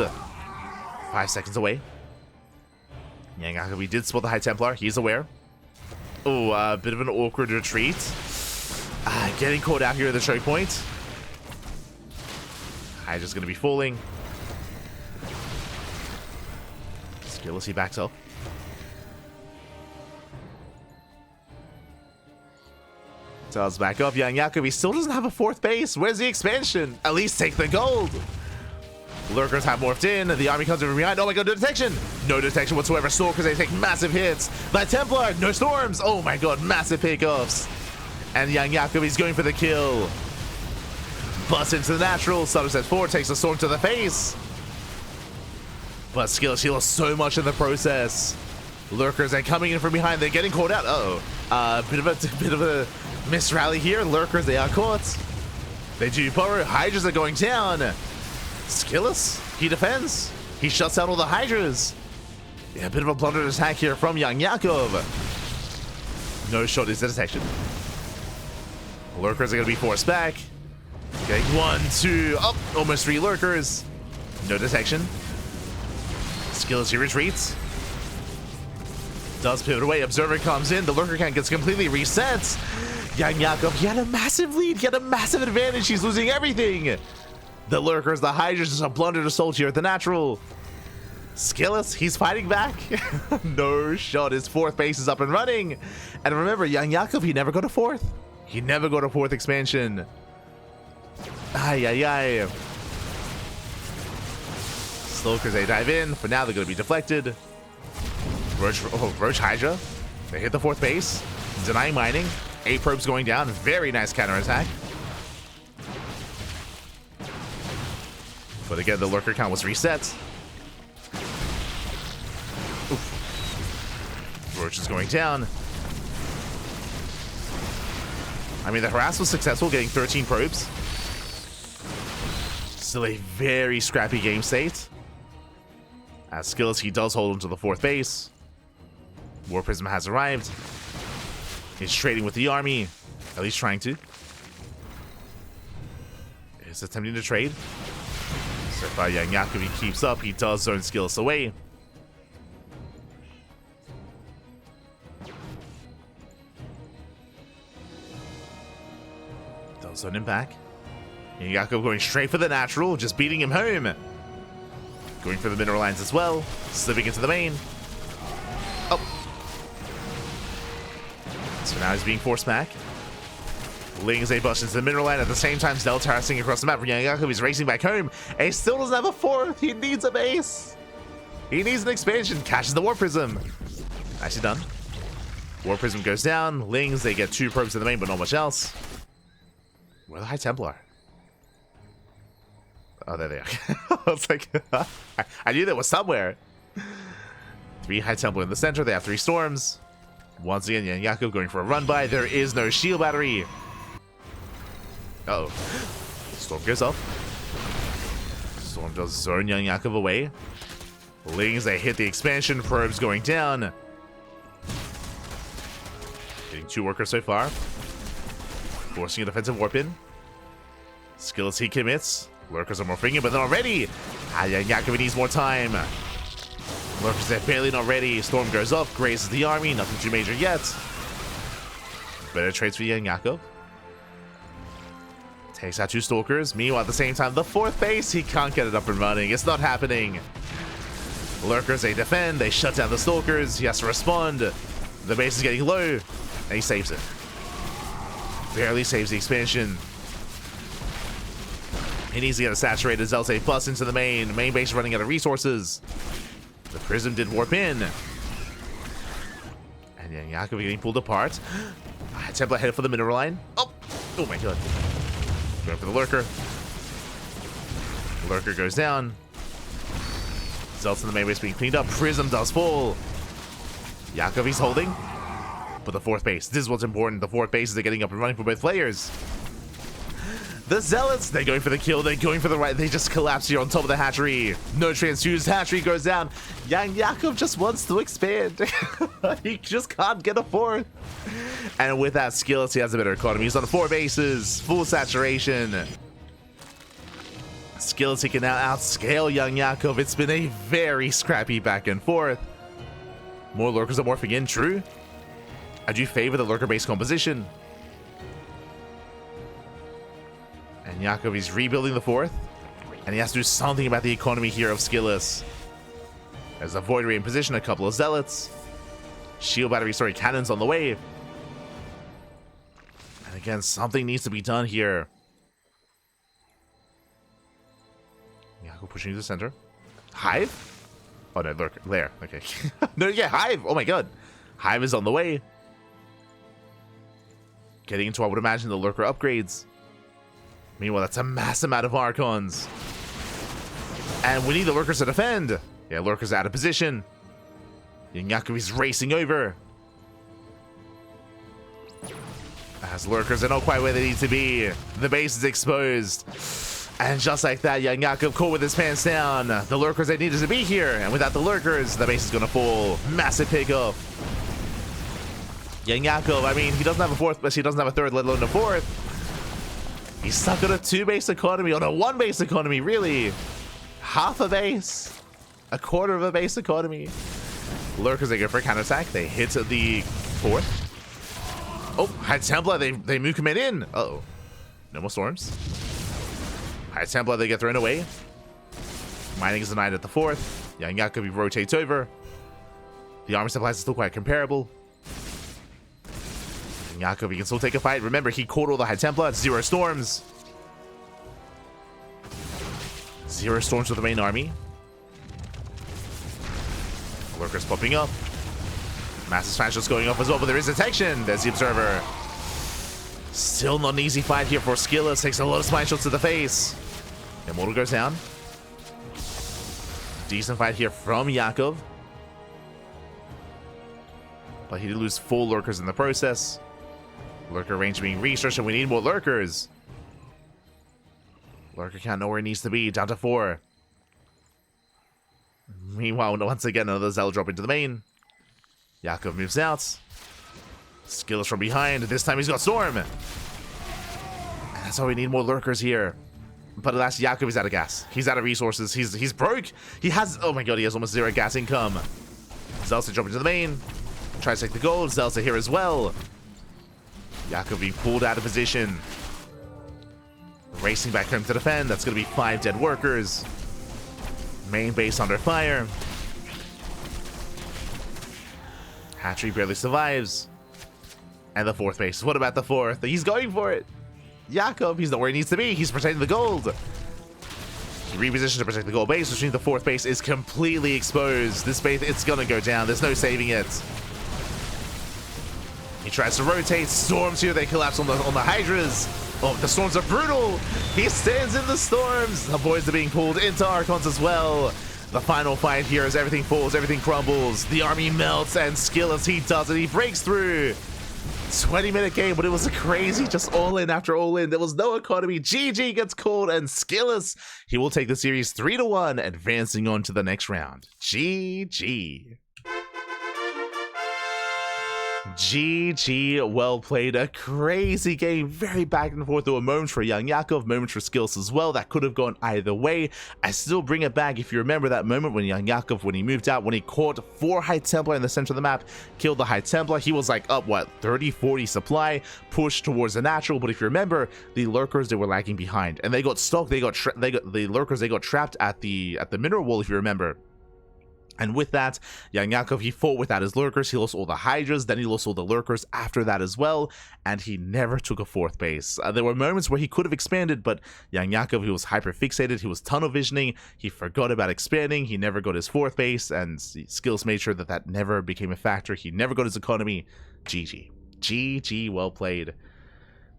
5 seconds away. YoungYakov, he did spot the High Templar. He's aware. Oh, a bit of an awkward retreat. Getting caught out here at the choke point. Hydra's going to be falling. SKillous, he backs up. Tells back up. YoungYakov, he still doesn't have a 4th base. Where's the expansion? At least take the gold. Lurkers have morphed in. The army comes from behind. Oh my god, no detection. No detection whatsoever. Stalkers, they take massive hits. The Templar, no storms. Oh my god, massive pickups. And YoungYakov, he's going for the kill. Busts into the natural. Stutter steps forward, takes the storm to the face. But SKillous, he lost so much in the process. Lurkers are coming in from behind. They're getting caught out. Uh-oh. Bit of a miss rally here. Lurkers, they are caught. They do burrow. Hydras are going down. SKillous, he defends. He shuts out all the Hydras. Yeah, a bit of a blundered attack here from YoungYakov. No shot is the detection. Lurkers are going to be forced back. Getting 1, 2, up. Almost 3 Lurkers. No detection. SKillous, he retreats. Does pivot away. Observer comes in. The Lurker count gets completely reset. YoungYakov, he had a massive lead. He had a massive advantage. He's losing everything. The Lurkers, the Hydras, just a blundered assault here at the natural. SKillous, he's fighting back. No shot. His 4th base is up and running. And remember, YoungYakov, he never got a 4th. He never got a 4th expansion. Ay, ay, ay. Slokers, they dive in. For now, they're going to be deflected. Roach Hydra. They hit the 4th base. Denying mining. 8 probes going down. Very nice counterattack. But again, the Lurker count was reset. Oof. Roach is going down. I mean, the harass was successful, getting 13 probes. Still a very scrappy game state. As SKillous, he does hold onto the 4th base. War Prism has arrived. He's trading with the army, at least trying to. He's attempting to trade. So far, YoungYakov, he keeps up. He does zone SKillous away. Does zone him back. YoungYakov going straight for the natural, just beating him home. Going for the mineral lines as well. Slipping into the main. Oh. So now he's being forced back. Lings a bush into the mineral line at the same time. Still terracing across the map for YoungYakov. He's racing back home. And he still doesn't have a 4th. He needs a base. He needs an expansion. Catches the War Prism. Nicely done. War Prism goes down. Lings, they get 2 probes in the main, but not much else. Where the High Templar? Oh, there they are. I was like, I knew there was somewhere. 3 High Templar in the center. They have 3 storms. Once again, YoungYakov going for a run by. There is no shield battery. Uh oh. Storm goes up. Storm does zone YoungYakov away. Lings, they hit the expansion. Probes going down. Getting 2 workers so far. Forcing a defensive warp in. SKillous, he commits. Lurkers are morphing in, but they're not ready. YoungYakov needs more time. Lurkers, they're barely not ready. Storm goes up, grazes the army. Nothing too major yet. Better trades for YoungYakov. Takes out 2 Stalkers. Meanwhile, at the same time, the 4th base, he can't get it up and running. It's not happening. Lurkers, they defend. They shut down the Stalkers. He has to respond. The base is getting low, and he saves it. Barely saves the expansion. He needs to get a saturated Zealot bus into the main. Main base is running out of resources. The Prism did warp in. And YoungYakov getting pulled apart. Templar headed for the mineral line. Oh my god. Going for the Lurker. Lurker goes down. Zealots in the main base being cleaned up. Prism does fall. Yakov, he's holding. But the 4th base. This is what's important. The 4th base is getting up and running for both players. The Zealots, they're going for the kill. They're going for the right. They just collapse here on top of the hatchery. No transfused. Hatchery goes down. YoungYakov just wants to expand. He just can't get a 4th. And with that SKillous, he has a better economy. He's on 4 bases. Full saturation. SKillous, he can now outscale YoungYakov. It's been a very scrappy back and forth. More Lurkers are morphing in. True. I do favor the Lurker-based composition. And Yakov, he's rebuilding the 4th. And he has to do something about the economy here of SKillous. There's a Void Ray in position, a couple of Zealots. Shield battery, sorry, cannons on the way. And again, something needs to be done here. Yakov pushing to the center. Hive? Oh no, Lurker, Lair, okay. No, yeah, Hive, oh my god. Hive is on the way. Getting into, I would imagine, the Lurker upgrades. Meanwhile, that's a mass amount of Archons. And we need the Lurkers to defend. Yeah, Lurker's out of position. YoungYakov is racing over. As Lurkers are not quite where they need to be. The base is exposed. And just like that, YoungYakov caught with his pants down. The Lurkers they needed to be here. And without the Lurkers, the base is going to fall. Massive pickup. YoungYakov, I mean, he doesn't have a fourth, but he doesn't have a third, let alone a fourth. He's stuck on a 2-base economy, on a 1-base economy, really. Half a base. A quarter of a base economy. Lurkers, they go for a counterattack. They hit the fourth. Oh, High Templar, they move command in. Uh-oh. No more storms. High Templar, they get thrown away. Mining is denied at the fourth. YoungYakov rotates over. The armor supplies are still quite comparable. YoungYakov, he can still take a fight. Remember, he caught all the High Templar. 0 storms. 0 storms with the main army. Lurkers popping up. Massive smash just going off as well, but there is detection. There's the Observer. Still not an easy fight here for SKillous. Takes a lot of smash shots to the face. Immortal goes down. Decent fight here from Yakov. But he did lose 4 Lurkers in the process. Lurker range being researched, and we need more Lurkers. Lurker count nowhere it needs to be. Down to 4. Meanwhile, once again, another Zell drop into the main. Yakov moves out. SKillous from behind. This time he's got Storm. And that's why we need more Lurkers here. But alas, Yakov is out of gas. He's out of resources. He's broke. He has, oh my god, he has almost 0 gas income. Zelsa jump into the main. Tries to take the gold. Zelsa here as well. Yakov being pulled out of position. Racing back home to defend. That's going to be 5 dead workers. Main base under fire. Hatchery barely survives. And the 4th base. What about the 4th? He's going for it. Yakov, he's not where he needs to be. He's protecting the gold. He repositions to protect the gold base, which means the 4th base is completely exposed. This base, it's going to go down. There's no saving it. He tries to rotate. Storms here. They collapse on the Hydras. Oh, the storms are brutal. He stands in the storms. The boys are being pulled into Archons as well. The final fight here as everything falls, everything crumbles. The army melts, and SKillous, he does it. He breaks through. 20-minute game, but it was a crazy, just all in after all in. There was no economy. GG gets called, and SKillous, he will take the series 3-1, advancing on to the next round. GG. GG, well played. A crazy game, very back and forth. There were moments for YoungYakov, moments for SKillous as well. That could have gone either way. I still bring it back. If you remember that moment when YoungYakov, when he moved out, when he caught 4 High Templar in the center of the map, killed the High Templar, he was like up, what, 30-40 supply, pushed towards the natural. But if you remember, the Lurkers, they were lagging behind, and they got stuck. The Lurkers, they got trapped at the mineral wall, if you remember. And with that, YoungYakov, he fought without his Lurkers. He lost all the Hydras, then he lost all the Lurkers after that as well, and he never took a 4th base. There were moments where he could have expanded, but YoungYakov, he was hyper-fixated, he was tunnel visioning, he forgot about expanding, he never got his 4th base, and SKillous made sure that that never became a factor. He never got his economy. GG. GG, well played.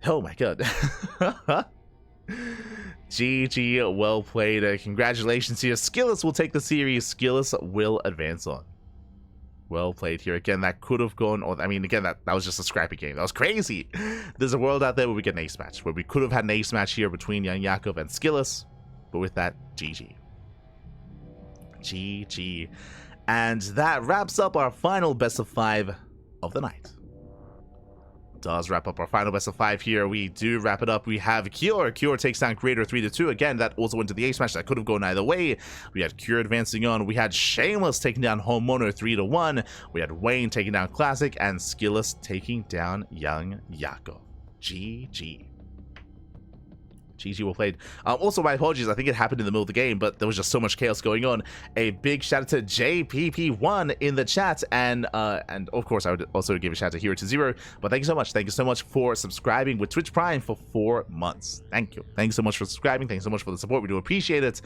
Oh my god. GG, well played. Congratulations here. SKillous will take the series. SKillous will advance on. Well played here. Again, that could have gone, or I mean, again, that was just a scrappy game. That was crazy. There's a world out there where we get an ace match, where we could have had an ace match here between YoungYakov and SKillous, but with that, GG. GG. And that wraps up our final best of 5 of the night. Does wrap up our final best of 5 here. We do wrap it up. We have Cure. Cure takes down Creator 3-2. Again, that also went to the ace match. That could have gone either way. We had Cure advancing on. We had Shameless taking down Homeowner 3-1. We had Wayne taking down Classic, and SKillous taking down YoungYakov. GG. GG, well played. Also, my apologies, I think it happened in the middle of the game, but there was just so much chaos going on. A big shout out to JPP1 in the chat, and of course, I would also give a shout out to Hero to Zero. But thank you so much. Thank you so much for subscribing with Twitch Prime for 4 months. Thank you. Thank you so much for subscribing. Thank you so much for the support. We do appreciate it.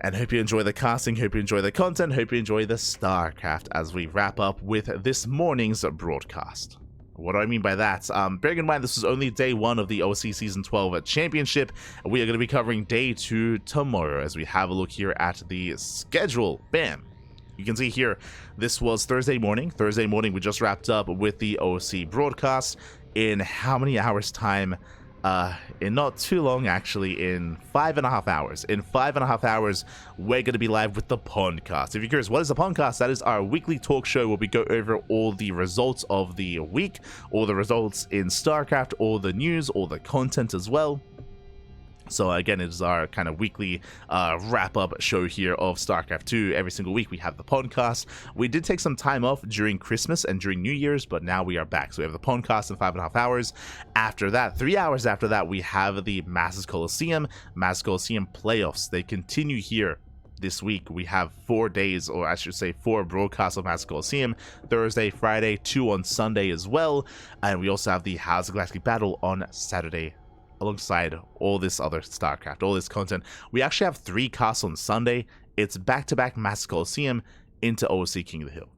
And hope you enjoy the casting, hope you enjoy the content, hope you enjoy the StarCraft as we wrap up with this morning's broadcast. What do I mean by that? Bearing in mind this is only day 1 of the OSC Season 12 Championship, and we are going to be covering day 2 tomorrow as we have a look here at the schedule. Bam! You can see here, this was Thursday morning. Thursday morning, we just wrapped up with the OSC broadcast in how many hours time? In not too long, actually, in 5.5 hours. In 5.5 hours, we're going to be live with the podcast. If you're curious, what is the podcast? That is our weekly talk show where we go over all the results of the week, all the results in StarCraft, all the news, all the content as well. So again, it is our kind of weekly wrap-up show here of StarCraft 2. Every single week we have the podcast. We did take some time off during Christmas and during New Year's, but now we are back. So we have the podcast in 5.5 hours. After that, 3 hours after that, we have the Masters Coliseum playoffs. They continue here. This week we have 4 days, or I should say 4 broadcasts of Masters Coliseum, Thursday, Friday, 2 on Sunday as well, and we also have the House of Galactic Battle on Saturday alongside all this other StarCraft, all this content. We actually have 3 casts on Sunday. It's back-to-back Masters Coliseum into OSC King of the Hill.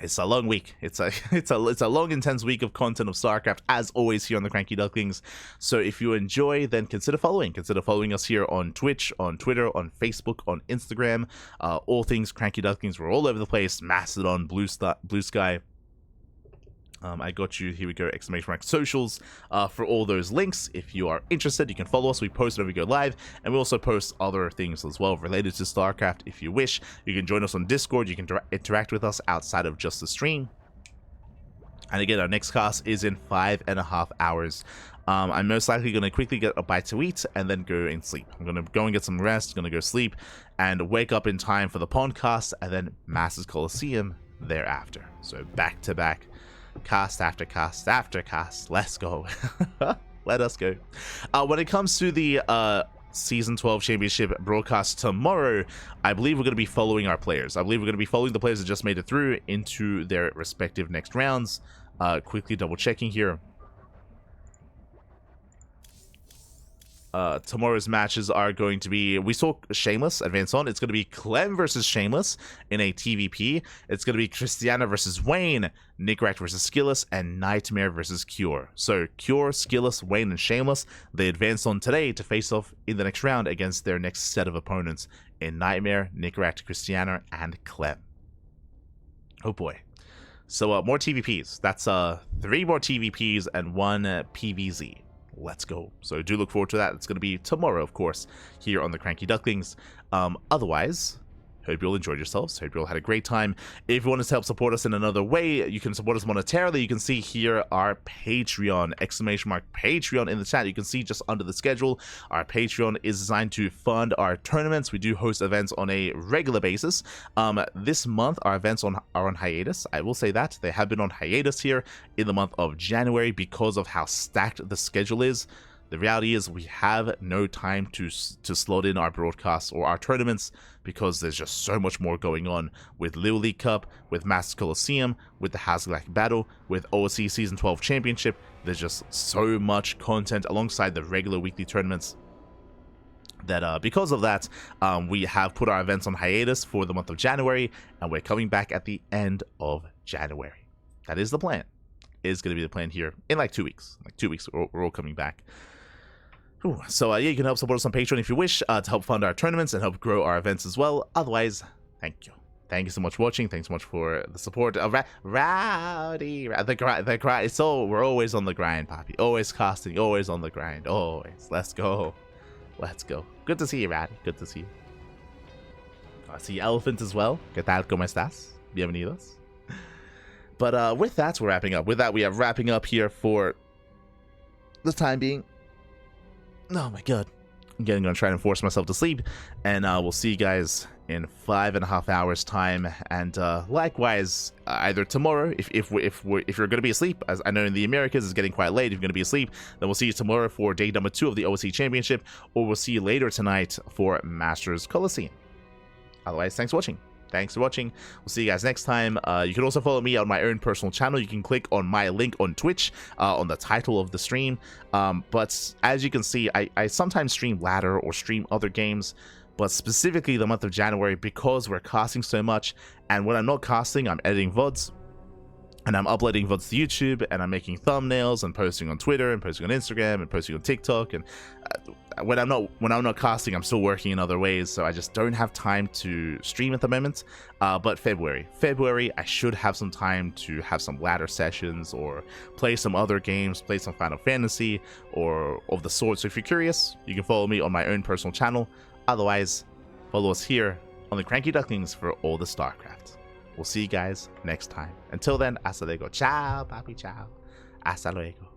It's a long week. It's a long, intense week of content of StarCraft, as always here on the CranKy Ducklings. So if you enjoy, then consider following. Consider following us here on Twitch, on Twitter, on Facebook, on Instagram. All things CranKy Ducklings. We're all over the place. Mastodon, Blue Sky. I got you, here we go, ! socials for all those links. If you are interested, you can follow us. We post whenever we go live, and we also post other things as well related to StarCraft. If you wish, you can join us on Discord. You can interact with us outside of just the stream. And again, our next cast is in 5.5 hours. I'm most likely going to quickly get a bite to eat and then go and sleep. I'm going to go and get some rest, going to go sleep, and wake up in time for the podcast, and then Masters Coliseum thereafter. So back to back. Cast after cast after cast. Let's go. Let us go. When it comes to the Season 12 Championship broadcast tomorrow, I believe we're going to be following our players. I believe we're going to be following the players that just made it through into their respective next rounds. Quickly double checking here. Tomorrow's matches are going to be, we saw Shameless advance on. It's going to be Clem versus Shameless in a TVP. It's going to be Christiana versus Wayne, Nickrat versus SKillous, and Nightmare versus Cure. So Cure, SKillous, Wayne, and Shameless, they advance on today to face off in the next round against their next set of opponents in Nightmare, Nickrat, Christiana, and Clem. Oh boy. So more TVPs. That's 3 more TVPs and 1 PvZ. Let's go. So do look forward to that. It's going to be tomorrow, of course, here on the CranKy Ducklings. Otherwise, hope you all enjoyed yourselves. Hope you all had a great time. If you want us to help support us in another way, you can support us monetarily. You can see here our Patreon, Patreon in the chat. You can see just under the schedule, our Patreon is designed to fund our tournaments. We do host events on a regular basis. This month, our events are on hiatus. I will say that. They have been on hiatus here in the month of January because of how stacked the schedule is. The reality is we have no time to slot in our broadcasts or our tournaments because there's just so much more going on with Little League Cup, with Masters Coliseum, with the House of Galactic Battle, with OSC Season 12 Championship. There's just so much content alongside the regular weekly tournaments that because of that, we have put our events on hiatus for the month of January, and we're coming back at the end of January. That is the plan. It is going to be the plan here in like 2 weeks. Like 2 weeks, we're all coming back. So yeah, you can help support us on Patreon if you wish to help fund our tournaments and help grow our events as well. Otherwise, thank you. Thank you so much for watching. Thanks so much for the support. Rowdy, the grind. So we're always on the grind, Poppy. Always casting, always on the grind. Always. Let's go. Let's go. Good to see you, Rowdy. Good to see you. I see Elephant as well. ¿Qué tal? ¿Cómo estás? Bienvenidos. But with that, we're wrapping up. With that, we are wrapping up here for the time being. Oh my god. Again, I'm going to try and force myself to sleep, and we'll see you guys in 5.5 hours time, and likewise either tomorrow if you're going to be asleep, as I know in the Americas it's getting quite late. If you're going to be asleep, then we'll see you tomorrow for day number 2 of the OSC Championship, or we'll see you later tonight for Masters Coliseum. Otherwise, thanks for watching. Thanks for watching. We'll see you guys next time. You can also follow me on my own personal channel. You can click on my link on Twitch on the title of the stream. But as you can see, I sometimes stream ladder or stream other games, but specifically the month of January, because we're casting so much, and when I'm not casting, I'm editing VODs. and I'm uploading VODs to YouTube, and I'm making thumbnails and posting on Twitter and posting on Instagram and posting on TikTok. And when I'm not casting, I'm still working in other ways, so I just don't have time to stream at the moment. But February, I should have some time to have some ladder sessions or play some other games, play some Final Fantasy or of the sort. So if you're curious, you can follow me on my own personal channel. Otherwise, follow us here on the CranKy Ducklings for all the StarCraft. We'll see you guys next time. Until then, hasta luego. Ciao, papi, ciao. Hasta luego.